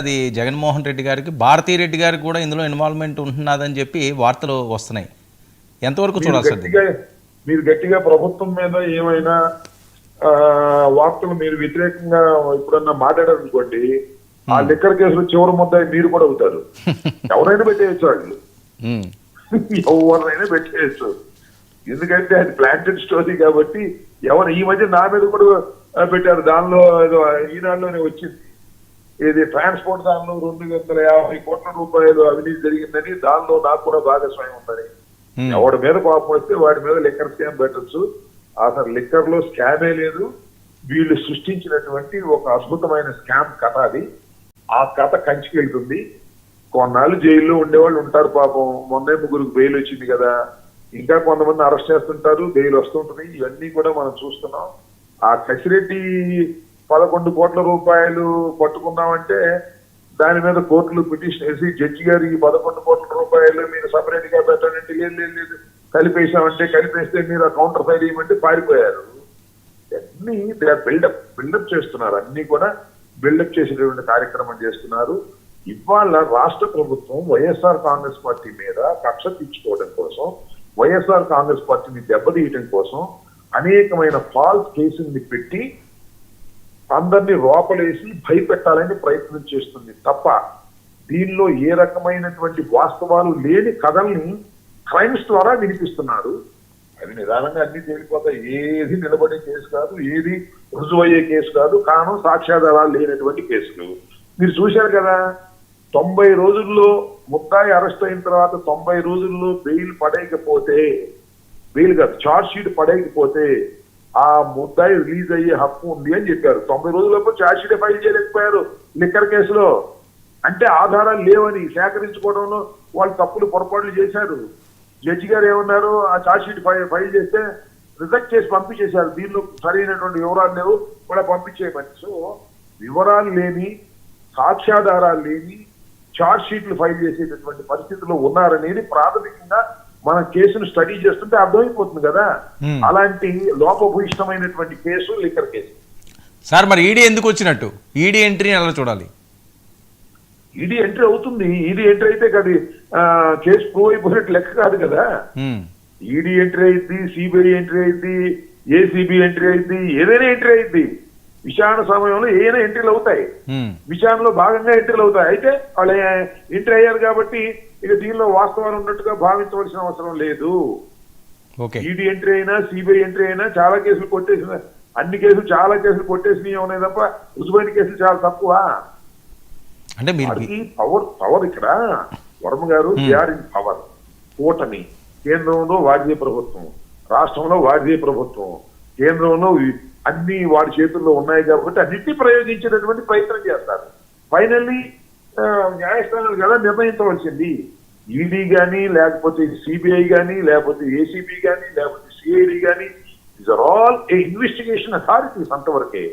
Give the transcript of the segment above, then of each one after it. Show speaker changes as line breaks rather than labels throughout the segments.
అది జగన్మోహన్ రెడ్డి గారికి భారతీ రెడ్డి గారికి కూడా ఇందులో ఇన్వాల్వ్మెంట్ ఉంటున్నదని చెప్పి వార్తలు వస్తున్నాయి. ఎంతవరకు చూడాల్సింది?
మీరు గట్టిగా ప్రభుత్వం మీద ఏమైనా వార్తలు మీరు వ్యతిరేకంగా ఎప్పుడన్నా మాట్లాడారనుకోండి, ఆ లిక్కర్ కేసులో చివరి ముద్ద మీరు కూడా అవుతారు. ఎవరైనా పెట్టేయచ్చు, వాళ్ళు ఎవరినైనా పెట్టేయచ్చు. ఎందుకంటే అది ప్లాంటెడ్ స్టోరీ కాబట్టి ఎవరు ఈ మధ్య నా మీద కూడా పెట్టారు. దానిలో ఈనాడులోనే వచ్చింది, ఇది ట్రాన్స్పోర్ట్ దానిలో 250 కోట్ల రూపాయలు అవినీతి జరిగిందని, దానిలో నాకు కూడా భాగస్వామ్యం ఉందని. ఎవడి మీద కోపం వస్తే వాడి మీద లిక్కర్ స్కామ్ పెట్టచ్చు. అసలు లిక్కర్ లో స్కామే లేదు. వీళ్ళు సృష్టించినటువంటి ఒక అద్భుతమైన స్కామ్ కథ అది. ఆ కథ కంచికి వెళ్తుంది. కొన్నాళ్ళు జైల్లో ఉండేవాళ్ళు ఉంటారు పాపం. మొన్నే 3 బెయిల్ వచ్చింది కదా, ఇంకా కొంతమంది అరెస్ట్ చేస్తుంటారు, బెయిల్ వస్తుంటుంది. ఇవన్నీ కూడా మనం చూస్తున్నాం. ఆ కసిరెడ్డి 11 కోట్ల రూపాయలు పట్టుకున్నామంటే దాని మీద కోర్టులు పిటిషన్ వేసి జడ్జి గారు ఈ 11 కోట్ల రూపాయలు మీరు సపరేట్ గా పెట్టాలంటే లేదు కలిపేసామంటే, కలిపేస్తే మీరు ఆ కౌంటర్ ఫైల్ ఇవ్వమంటే పారిపోయారు. అన్ని బిల్డప్ చేస్తున్నారు. అన్ని కూడా బిల్డప్ చేసేటువంటి కార్యక్రమం చేస్తున్నారు. ఇవాళ రాష్ట్ర ప్రభుత్వం వైఎస్ఆర్ కాంగ్రెస్ పార్టీ మీద కక్ష తీర్చుకోవడం కోసం, వైఎస్ఆర్ కాంగ్రెస్ పార్టీని దెబ్బతీయటం కోసం అనేకమైన ఫాల్స్ కేసుల్ని పెట్టి అందరినీ రోపలేసి భయపెట్టాలని ప్రయత్నం చేస్తుంది తప్ప, దీనిలో ఏ రకమైనటువంటి వాస్తవాలు లేని కథల్ని క్రైమ్స్ ద్వారా వినిపిస్తున్నారు. అది నిదానంగా అన్ని తేలిపోతాయి. ఏది నిలబడే కేసు కాదు, ఏది రుజువయ్యే కేసు కాదు, కారణం సాక్ష్యాధారాలు లేనటువంటి కేసులు. మీరు చూశారు కదా, 90 రోజుల్లో ముద్దాయి అరెస్ట్ అయిన తర్వాత 90 రోజుల్లో బెయిల్ పడేయకపోతే, బెయిల్ కాదు ఛార్జ్ షీట్ పడేయకపోతే ఆ ముద్దాయి రిలీజ్ అయ్యే హక్కు ఉంది అని చెప్పారు. 90 రోజులప్పుడు ఛార్జ్ షీట్ ఫైల్ చేయలేకపోయారు లిక్కర్ కేసులో. అంటే ఆధారాలు లేవని సేకరించుకోవడంలో వాళ్ళు తప్పులు పొరపాట్లు చేశారు. జడ్జి గారు ఏమన్నారు, ఆ ఛార్జ్ షీట్ ఫైల్ చేస్తే రిజెక్ట్ చేసి పంపించేశారు. దీనిలో సరైనటువంటి వివరాలు లేవు కూడా పంపించేయమని. సో వివరాలు లేని, సాక్ష్యాధారాలు లేని ఛార్జ్ షీట్లు ఫైల్ చేసేటటువంటి పరిస్థితిలో ఉన్నారనేది ప్రాథమికంగా మనం కేసును స్టడీ చేస్తుంటే అర్థమైపోతుంది కదా. అలాంటి లోపభూయిష్టమైనటువంటి కేసు లిక్కర్ కేసు.
సార్ మరి ఈడీ ఎందుకు వచ్చినట్టు? ఈడీ ఎంట్రీని ఎలా చూడాలి?
ఈడీ ఎంట్రీ అవుతుంది. ఈడీ ఎంట్రీ అయితే అది కేసు ప్రూవ్ అయిపోయినట్టు లెక్క కాదు కదా. ఈడీ ఎంట్రీ అయింది, సిబిఐ ఎంట్రీ అయింది, ఏసీబీ ఎంట్రీ అయింది, ఏదైనా ఎంట్రీ అయింది. విచారణ సమయంలో ఏదైనా ఎంట్రీలు అవుతాయి, విచారణలో భాగంగా ఎంట్రీలు అవుతాయి. అయితే వాళ్ళు ఎంట్రీ అయ్యారు కాబట్టి ఇక దీనిలో వాస్తవాలు ఉన్నట్టుగా భావించవలసిన అవసరం లేదు. ఈడీ ఎంట్రీ అయినా, సిబిఐ ఎంట్రీ అయినా చాలా కేసులు కొట్టేసిన, అన్ని కేసులు చాలా కేసులు కొట్టేసినవి ఉన్నాయి తప్ప రుజువైన కేసులు చాలా తక్కువ.
అంటే
పవర్ ఇక్కడ వర్మ గారు పవర్. కూటమి కేంద్రంలో వాజ్పేయి ప్రభుత్వం, రాష్ట్రంలో వాజ్పేయి ప్రభుత్వం, కేంద్రంలో అన్ని వాడి చేతుల్లో ఉన్నాయి కాబట్టి అన్నింటినీ ప్రయోగించేటటువంటి ప్రయత్నం చేస్తారు. ఫైనల్లీ న్యాయస్థానాలు కదా నిర్ణయించవలసింది. ఈడీ కానీ, లేకపోతే సిబిఐ కానీ, లేకపోతే ఏసీబీ కానీ, లేకపోతే సిఐడి కానీ, these are all a investigation authorities. అంతవరకే.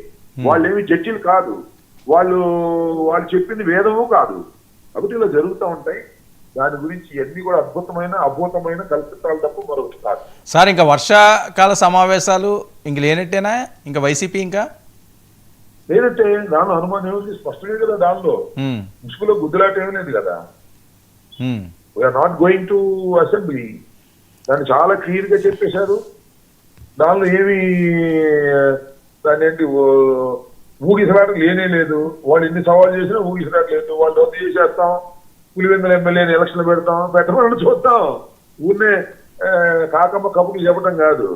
వాళ్ళు ఏమి జడ్జిలు కాదు, వాళ్ళు చెప్పింది వేదము కాదు. కాబట్టి ఇలా జరుగుతూ ఉంటాయి. దాని గురించి అన్ని కూడా అద్భుతమైన కల్పితాలు తప్ప మరొకటి కాదు.
సార్ ఇంకా వర్షాకాల సమావేశాలు ఇంక లేనట్టేనా? ఇంకా వైసీపీ ఇంకా
లేదంటే దానిలో అనుమానం ఏమిటి? స్పష్టమే కదా. దానిలో ముసుగులో గుద్దులాట ఏమీ లేదు కదా. We are not going to assembly, దాన్ని చాలా క్లియర్ గా చెప్పేశారు. దానిలో ఏమి దాని ఏంటి ఊగిసలాట లేనే లేదు. వాళ్ళు ఎన్ని సవాళ్ళు చేసినా ఊగిసలాట లేదు. వాళ్ళు రద్దు చేసేస్తాం, పులివెందుల ఎమ్మెల్యేని ఎలక్షన్లు పెడతాం, పెట్టమని చూద్దాం. ఊరినే కాకమ్మ కబుర్లు చెప్పడం కాదు.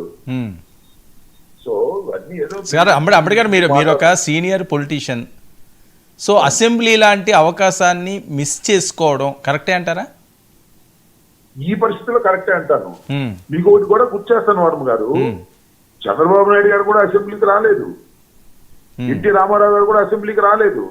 సో అన్ని ఏదో
అంబేద్కర్ మీరు ఒక సీనియర్ పొలిటీషియన్, సో అసెంబ్లీ లాంటి అవకాశాన్ని మిస్ చేసుకోవడం కరెక్టే అంటారా?
ఈ పరిస్థితిలో కరెక్టే అంటాను. మీకు ఒకటి కూడా గుర్చేస్తాను వర్మ గారు, చంద్రబాబు నాయుడు గారు కూడా అసెంబ్లీకి రాలేదు, ఎన్టీ రామారావు గారు కూడా అసెంబ్లీకి రాలేదు.